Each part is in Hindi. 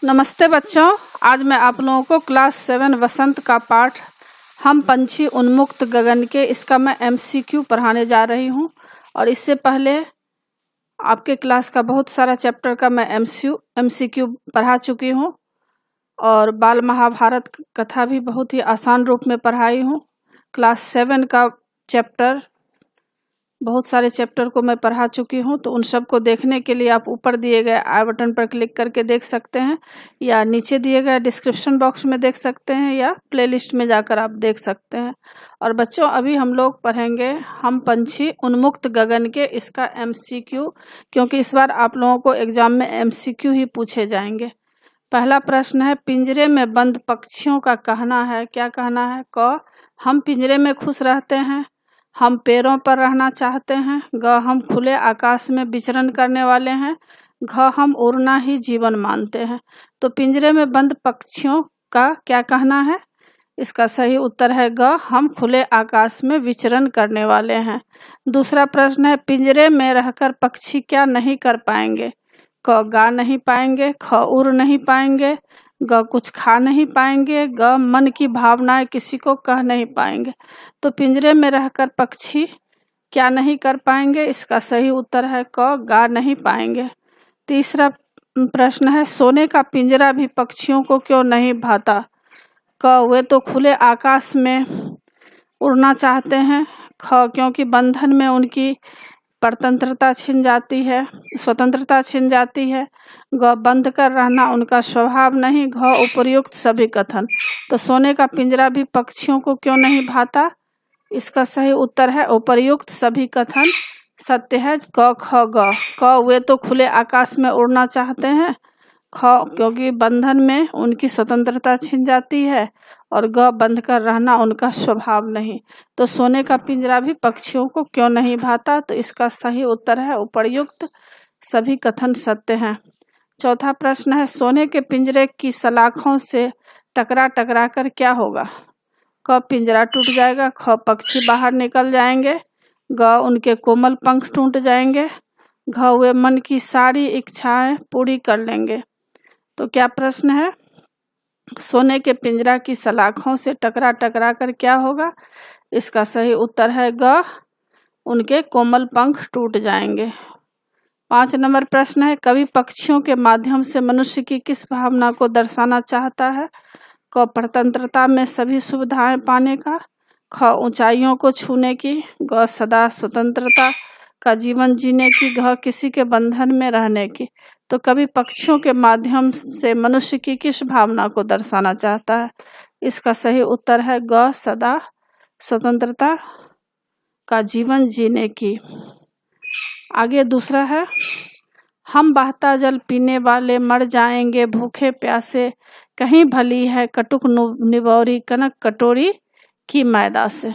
नमस्ते बच्चों, आज मैं आप लोगों को क्लास 7 वसंत का पाठ हम पंछी उन्मुक्त गगन के इसका मैं MCQ पढ़ाने जा रही हूं। और इससे पहले आपके क्लास का बहुत सारा चैप्टर का मैं MCQ पढ़ा चुकी हूं और बाल महाभारत कथा भी बहुत ही आसान रूप में पढ़ाई हूं। क्लास 7 का चैप्टर बहुत सारे चैप्टर को मैं पढ़ा चुकी हूँ, तो उन सब को देखने के लिए आप ऊपर दिए गए आई बटन पर क्लिक करके देख सकते हैं या नीचे दिए गए डिस्क्रिप्शन बॉक्स में देख सकते हैं या प्लेलिस्ट में जाकर आप देख सकते हैं। और बच्चों, अभी हम लोग पढ़ेंगे हम पंछी उन्मुक्त गगन के इसका MCQ, क्योंकि इस बार आप लोगों को एग्जाम में MCQ ही पूछे जाएंगे। पहला प्रश्न है, पिंजरे में बंद पक्षियों का कहना है। क्या कहना है? क, हम पिंजरे में खुश रहते हैं। हम पेड़ों पर रहना चाहते हैं। ग, हम खुले आकाश में विचरण करने वाले हैं। घ, हम उड़ना ही जीवन मानते हैं। तो पिंजरे में बंद पक्षियों का क्या कहना है? इसका सही उत्तर है ग, हम खुले आकाश में विचरण करने वाले हैं। दूसरा प्रश्न है, पिंजरे में रहकर पक्षी क्या नहीं कर पाएंगे? क, गा नहीं पाएंगे। ख, उड़ नहीं पाएंगे। ग, कुछ खा नहीं पाएंगे। ग, मन की भावनाएं किसी को कह नहीं पाएंगे। तो पिंजरे में रहकर पक्षी क्या नहीं कर पाएंगे? इसका सही उत्तर है क, गा नहीं पाएंगे। तीसरा प्रश्न है, सोने का पिंजरा भी पक्षियों को क्यों नहीं भाता? क, वे तो खुले आकाश में उड़ना चाहते हैं। ख, क्योंकि बंधन में उनकी स्वतंत्रता छिन जाती है। ग, बंद कर रहना उनका स्वभाव नहीं। घ, उपर्युक्त सभी कथन। तो सोने का पिंजरा भी पक्षियों को क्यों नहीं भाता? इसका सही उत्तर है उपर्युक्त सभी कथन सत्य है। क, ख, ग। क, वे तो खुले आकाश में उड़ना चाहते हैं। ख, क्योंकि बंधन में उनकी स्वतंत्रता छिन जाती है। और ग, बंद कर रहना उनका स्वभाव नहीं। तो सोने का पिंजरा भी पक्षियों को क्यों नहीं भाता? तो इसका सही उत्तर है उपर्युक्त सभी कथन सत्य हैं। चौथा प्रश्न है, सोने के पिंजरे की सलाखों से टकरा टकरा कर क्या होगा? क, पिंजरा टूट जाएगा। ख, पक्षी बाहर निकल जाएंगे। ग, उनके कोमल पंख टूट जाएंगे। घ, वे मन की सारी इच्छाएं पूरी कर लेंगे। तो क्या प्रश्न है? सोने के पिंजरा की सलाखों से टकरा टकरा कर क्या होगा? इसका सही उत्तर है ग, उनके कोमल पंख टूट जाएंगे। 5 नंबर प्रश्न है, कवि पक्षियों के माध्यम से मनुष्य की किस भावना को दर्शाना चाहता है? क, स्वतंत्रता में सभी सुविधाएं पाने का। ख, ऊंचाइयों को छूने की। ग, सदा स्वतंत्रता का जीवन जीने की। घ, किसी के बंधन में रहने की। तो कवि पक्षियों के माध्यम से मनुष्य की किस भावना को दर्शाना चाहता है? इसका सही उत्तर है ग, सदा स्वतंत्रता का जीवन जीने की। आगे दूसरा है, हम बहता जल पीने वाले मर जाएंगे भूखे प्यासे, कहीं भली है कटुक निबौरी कनक कटोरी की मैदा से।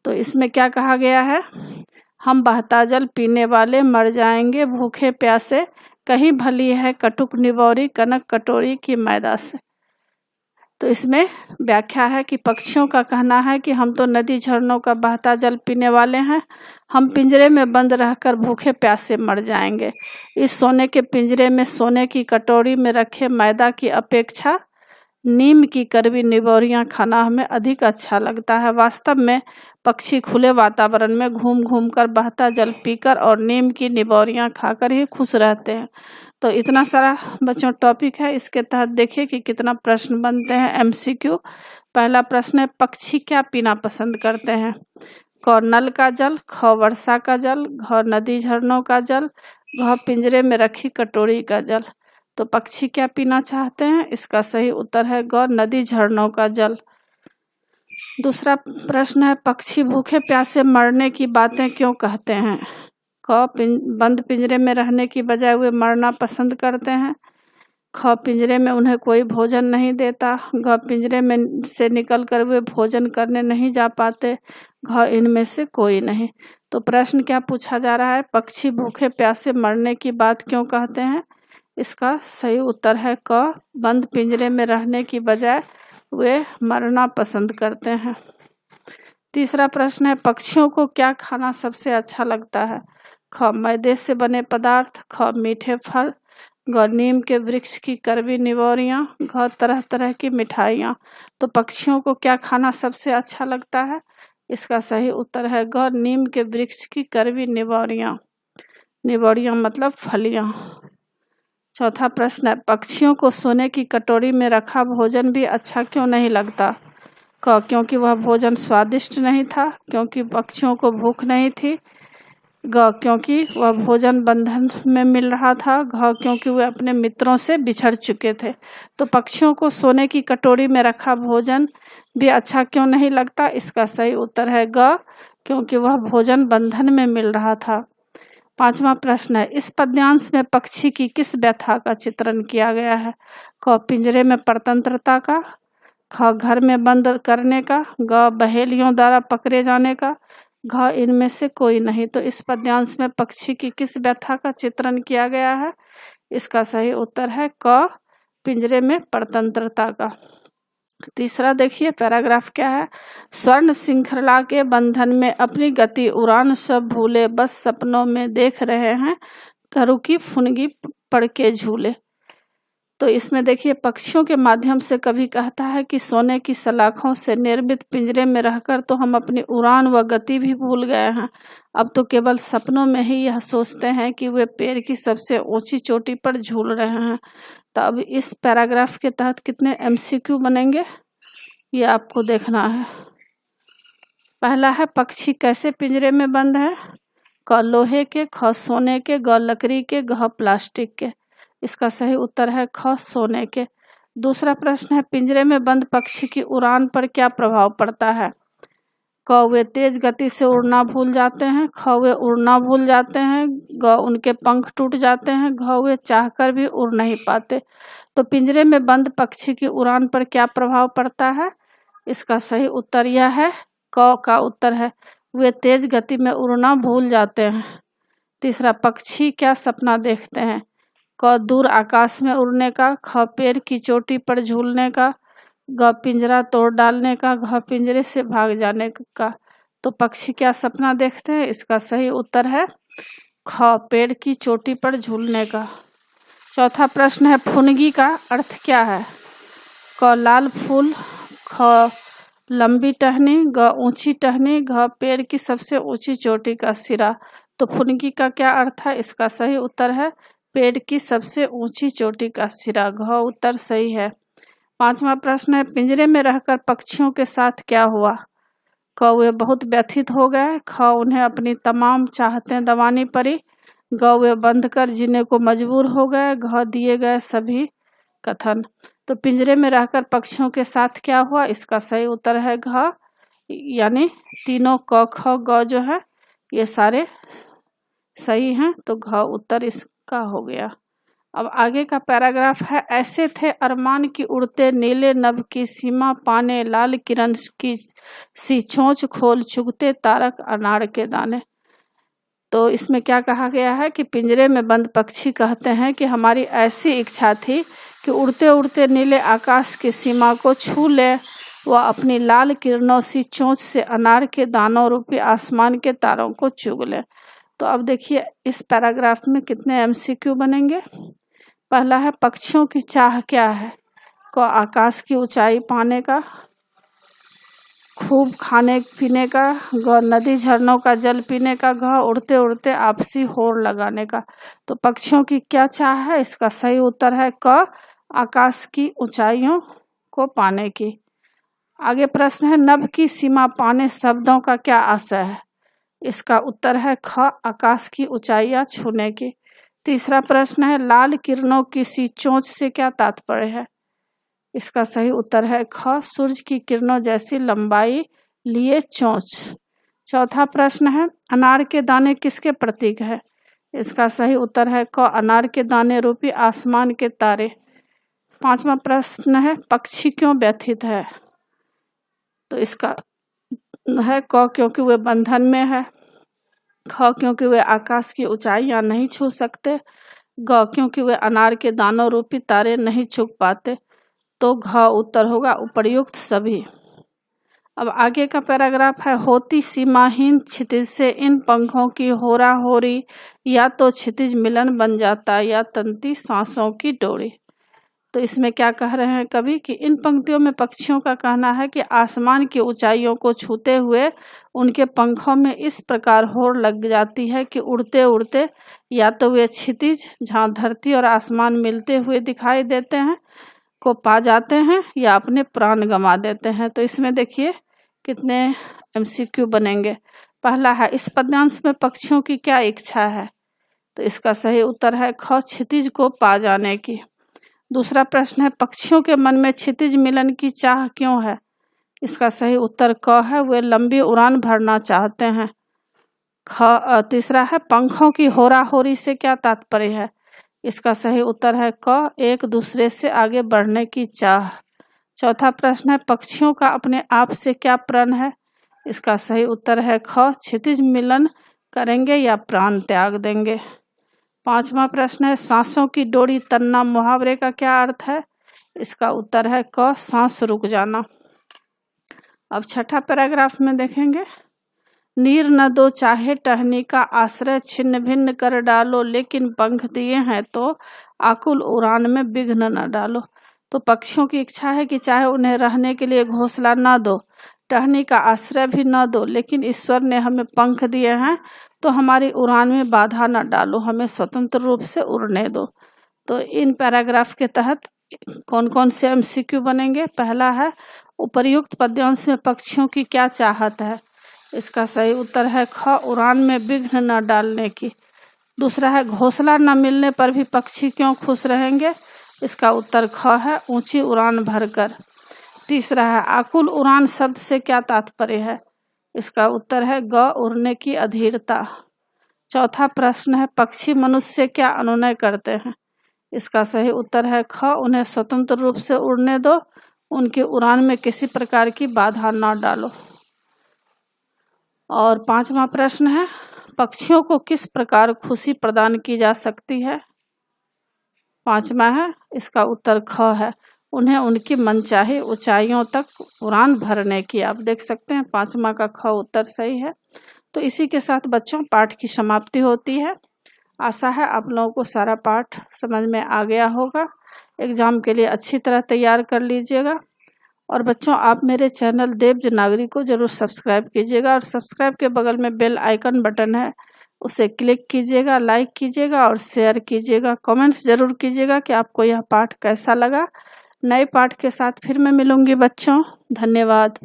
तो इसमें क्या कहा गया है? हम बहता जल पीने वाले मर जाएंगे भूखे प्यासे, कहीं भली है कटुक निबौरी कनक कटोरी की मैदा से। तो इसमें व्याख्या है कि पक्षियों का कहना है कि हम तो नदी झरनों का बहता जल पीने वाले हैं। हम पिंजरे में बंद रहकर भूखे प्यासे मर जाएंगे। इस सोने के पिंजरे में सोने की कटोरी में रखे मैदा की अपेक्षा नीम की कड़वी निबौरियां खाना हमें अधिक अच्छा लगता है। वास्तव में पक्षी खुले वातावरण में घूम घूम कर बहता जल पीकर और नीम की निबौरियां खाकर ही खुश रहते हैं। तो इतना सारा बच्चों टॉपिक है, इसके तहत देखिए कि कितना प्रश्न बनते हैं MCQ। पहला प्रश्न है, पक्षी क्या पीना पसंद करते हैं? क, नल का जल। ख, वर्षा का जल। घ, नदी झरनों का जल। घ, पिंजरे में रखी कटोरी का जल। तो पक्षी क्या पीना चाहते हैं? इसका सही उत्तर है ग, नदी झरनों का जल। दूसरा प्रश्न है, पक्षी भूखे प्यासे मरने की बातें क्यों कहते हैं? क, बंद पिंजरे में रहने की बजाय वे मरना पसंद करते हैं। ख, पिंजरे में उन्हें कोई भोजन नहीं देता। घ, पिंजरे में से निकलकर वे भोजन करने नहीं जा पाते। घ, इनमें से कोई नहीं। तो प्रश्न क्या पूछा जा रहा है? पक्षी भूखे प्यासे मरने की बात क्यों कहते हैं? इसका सही उत्तर है क, बंद पिंजरे में रहने की बजाय वे मरना पसंद करते हैं। तीसरा प्रश्न है, पक्षियों को क्या खाना सबसे अच्छा लगता है? ख, मैदे से बने पदार्थ। ख, मीठे फल। ग नीम के वृक्ष की कड़वी निवोरियाँ, घ तरह तरह की मिठाइयाँ। तो पक्षियों को क्या खाना सबसे अच्छा लगता है? इसका सही उत्तर है ग नीम के वृक्ष की कड़वी निवोरियाँ। निवोरियाँ मतलब फलियाँ। चौथा प्रश्न है, पक्षियों को सोने की कटोरी में रखा भोजन भी अच्छा क्यों नहीं लगता? क क्योंकि वह भोजन स्वादिष्ट नहीं था, क्योंकि पक्षियों को भूख नहीं थी, ग क्योंकि वह भोजन बंधन में मिल रहा था, घ क्योंकि वे अपने मित्रों से बिछड़ चुके थे। तो पक्षियों को सोने की कटोरी में रखा भोजन भी अच्छा क्यों नहीं लगता? इसका सही उत्तर है ग क्योंकि वह भोजन बंधन में मिल रहा था। पांचवा प्रश्न है, इस पद्यांश में पक्षी की किस व्यथा का चित्रण किया गया है? क पिंजरे में परतंत्रता का, ख घर में बंद करने का, ग बहेलियों द्वारा पकड़े जाने का, घ इनमें से कोई नहीं। तो इस पद्यांश में पक्षी की किस व्यथा का चित्रण किया गया है? इसका सही उत्तर है क पिंजरे में परतंत्रता का। तीसरा देखिए पैराग्राफ क्या है, स्वर्ण श्रृंखला के बंधन में अपनी गति उड़ान सब भूले, बस सपनों में देख रहे हैं तरु की फुनगी पड़ के झूले। तो इसमें देखिए पक्षियों के माध्यम से कभी कहता है कि सोने की सलाखों से निर्मित पिंजरे में रहकर तो हम अपनी उड़ान व गति भी भूल गए हैं, अब तो केवल सपनों में ही यह सोचते हैं कि वे पेड़ की सबसे ऊंची चोटी पर झूल रहे हैं। तो अब इस पैराग्राफ के तहत कितने MCQ बनेंगे ये आपको देखना है। पहला है, पक्षी कैसे पिंजरे में बंद है? क लोहे के, ख सोने के, ग लकड़ी के, घ प्लास्टिक के। इसका सही उत्तर है ख सोने के। दूसरा प्रश्न है, पिंजरे में बंद पक्षी की उड़ान पर क्या प्रभाव पड़ता है? क वे तेज गति से उड़ना भूल जाते हैं, ख वे उड़ना भूल जाते हैं, ग उनके पंख टूट जाते हैं, घ वे चाहकर भी उड़ नहीं पाते। तो पिंजरे में बंद पक्षी की उड़ान पर क्या प्रभाव पड़ता है? इसका सही उत्तर यह है, क का उत्तर है वे तेज गति में उड़ना भूल जाते हैं। तीसरा, पक्षी क्या सपना देखते हैं? क दूर आकाश में उड़ने का, ख पेड़ की चोटी पर झूलने का, ग पिंजरा तोड़ डालने का, घ पिंजरे से भाग जाने का। तो पक्षी क्या सपना देखते हैं? इसका सही उत्तर है ख पेड़ की चोटी पर झूलने का। चौथा प्रश्न है, फुनगी का अर्थ क्या है? क लाल फूल, ख लंबी टहनी, ग ऊंची टहनी, घ पेड़ की सबसे ऊंची चोटी का सिरा। तो फुनगी का क्या अर्थ है? इसका सही उत्तर है पेड़ की सबसे ऊंची चोटी का सिरा, घ उत्तर सही है। पांचवा प्रश्न है, पिंजरे में रहकर पक्षियों के साथ क्या हुआ? क वे बहुत व्यथित हो गए, ख उन्हें अपनी तमाम चाहतें दबानी पड़ी, ग वे बंद कर जीने को मजबूर हो गए, घ दिए गए सभी कथन। तो पिंजरे में रहकर पक्षियों के साथ क्या हुआ? इसका सही उत्तर है घ, यानी तीनों क ख ग जो है ये सारे सही हैं, तो घ उत्तर इसका हो गया। अब आगे का पैराग्राफ है, ऐसे थे अरमान की उड़ते नीले नभ की सीमा पाने, लाल किरण की सी चोंच खोल चुगते तारक अनार के दाने। तो इसमें क्या कहा गया है कि पिंजरे में बंद पक्षी कहते हैं कि हमारी ऐसी इच्छा थी कि उड़ते उड़ते नीले आकाश की सीमा को छू ले व अपनी लाल किरणों सी चोंच से अनार के दानों रूपी आसमान के तारों को चुग ले। तो अब देखिए इस पैराग्राफ में कितने MCQ बनेंगे। पहला है, पक्षियों की चाह क्या है? क आकाश की ऊंचाई पाने का, खूब खाने पीने का, ग नदी झरनों का जल पीने का, घ उड़ते उड़ते आपसी होड़ लगाने का। तो पक्षियों की क्या चाह है? इसका सही उत्तर है क आकाश की ऊंचाइयों को पाने की। आगे प्रश्न है, नभ की सीमा पाने शब्दों का क्या आशय है? इसका उत्तर है ख आकाश की ऊंचाइयां छूने की। तीसरा प्रश्न है, लाल किरणों की सी चोंच से क्या तात्पर्य है? इसका सही उत्तर है ख सूर्य की किरणों जैसी लंबाई लिए चोंच। चौथा प्रश्न है, अनार के दाने किसके प्रतीक है? इसका सही उत्तर है क अनार के दाने रूपी आसमान के तारे। पांचवा प्रश्न है, पक्षी क्यों व्यथित है? तो इसका है क क्योंकि वे बंधन में है, ख क्योंकि वे आकाश की ऊंचाइयां नहीं छू सकते, ग क्योंकि वे अनार के दानों रूपी तारे नहीं चुग पाते। तो घ उत्तर होगा उपर्युक्त सभी। अब आगे का पैराग्राफ है, होती सीमाहीन क्षितिज से इन पंखों की होरा होरी, या तो क्षितिज मिलन बन जाता या तंती सांसों की डोरी। तो इसमें क्या कह रहे हैं कवि कि इन पंक्तियों में पक्षियों का कहना है कि आसमान की ऊंचाइयों को छूते हुए उनके पंखों में इस प्रकार होड़ लग जाती है कि उड़ते उड़ते या तो वे क्षितिज जहाँ धरती और आसमान मिलते हुए दिखाई देते हैं को पा जाते हैं या अपने प्राण गंवा देते हैं। तो इसमें देखिए कितने MCQ बनेंगे। पहला है, इस पद्यांश में पक्षियों की क्या इच्छा है? तो इसका सही उत्तर है ख, क्षितिज को पा जाने की। दूसरा प्रश्न है, पक्षियों के मन में क्षितिज मिलन की चाह क्यों है? इसका सही उत्तर क है, वे लंबी उड़ान भरना चाहते हैं। तीसरा है, पंखों की होराहोरी से क्या तात्पर्य है? इसका सही उत्तर है क, एक दूसरे से आगे बढ़ने की चाह। चौथा प्रश्न है, पक्षियों का अपने आप से क्या प्रण है? इसका सही उत्तर है ख, क्षितिज मिलन करेंगे या प्राण त्याग देंगे। पांचवा प्रश्न है, सांसों की डोरी तनना मुहावरे का क्या अर्थ है? इसका उत्तर है क, सांस रुक जाना। अब छठा पैराग्राफ में देखेंगे, नीर न दो चाहे टहनी का आश्रय छिन्न भिन्न कर डालो, लेकिन पंख दिए हैं तो आकुल उड़ान में विघ्न न डालो। तो पक्षियों की इच्छा है कि चाहे उन्हें रहने के लिए घोंसला न दो, टहनी का आश्रय भी न दो, लेकिन ईश्वर ने हमें पंख दिए हैं तो हमारी उड़ान में बाधा न डालो, हमें स्वतंत्र रूप से उड़ने दो। तो इन पैराग्राफ के तहत कौन कौन से MCQ बनेंगे? पहला है, उपर्युक्त पद्यांश में पक्षियों की क्या चाहत है? इसका सही उत्तर है ख, उड़ान में विघ्न न डालने की। दूसरा है, घोंसला न मिलने पर भी पक्षी क्यों खुश रहेंगे? इसका उत्तर ख है, ऊंची उड़ान भरकर। तीसरा है, आकुल उड़ान शब्द से क्या तात्पर्य है? इसका उत्तर है ग, उड़ने की अधीरता। चौथा प्रश्न है, पक्षी मनुष्य से क्या अनुनय करते हैं? इसका सही उत्तर है ख, उन्हें स्वतंत्र रूप से उड़ने दो, उनकी उड़ान में किसी प्रकार की बाधा न डालो। और पांचवा प्रश्न है, पक्षियों को किस प्रकार खुशी प्रदान की जा सकती है? पांचवा है, इसका उत्तर ख है, उन्हें उनकी मनचाही ऊंचाइयों तक उड़ान भरने की। आप देख सकते हैं पांचवा का ख उत्तर सही है। तो इसी के साथ बच्चों पाठ की समाप्ति होती है। आशा है आप लोगों को सारा पाठ समझ में आ गया होगा। एग्ज़ाम के लिए अच्छी तरह तैयार कर लीजिएगा। और बच्चों, आप मेरे चैनल देवज नागरी को ज़रूर सब्सक्राइब कीजिएगा, और सब्सक्राइब के बगल में बेल आइकन बटन है, उसे क्लिक कीजिएगा, लाइक कीजिएगा और शेयर कीजिएगा। कमेंट्स ज़रूर कीजिएगा कि आपको यह पाठ कैसा लगा। नए पाठ के साथ फिर मैं मिलूंगी बच्चों। धन्यवाद।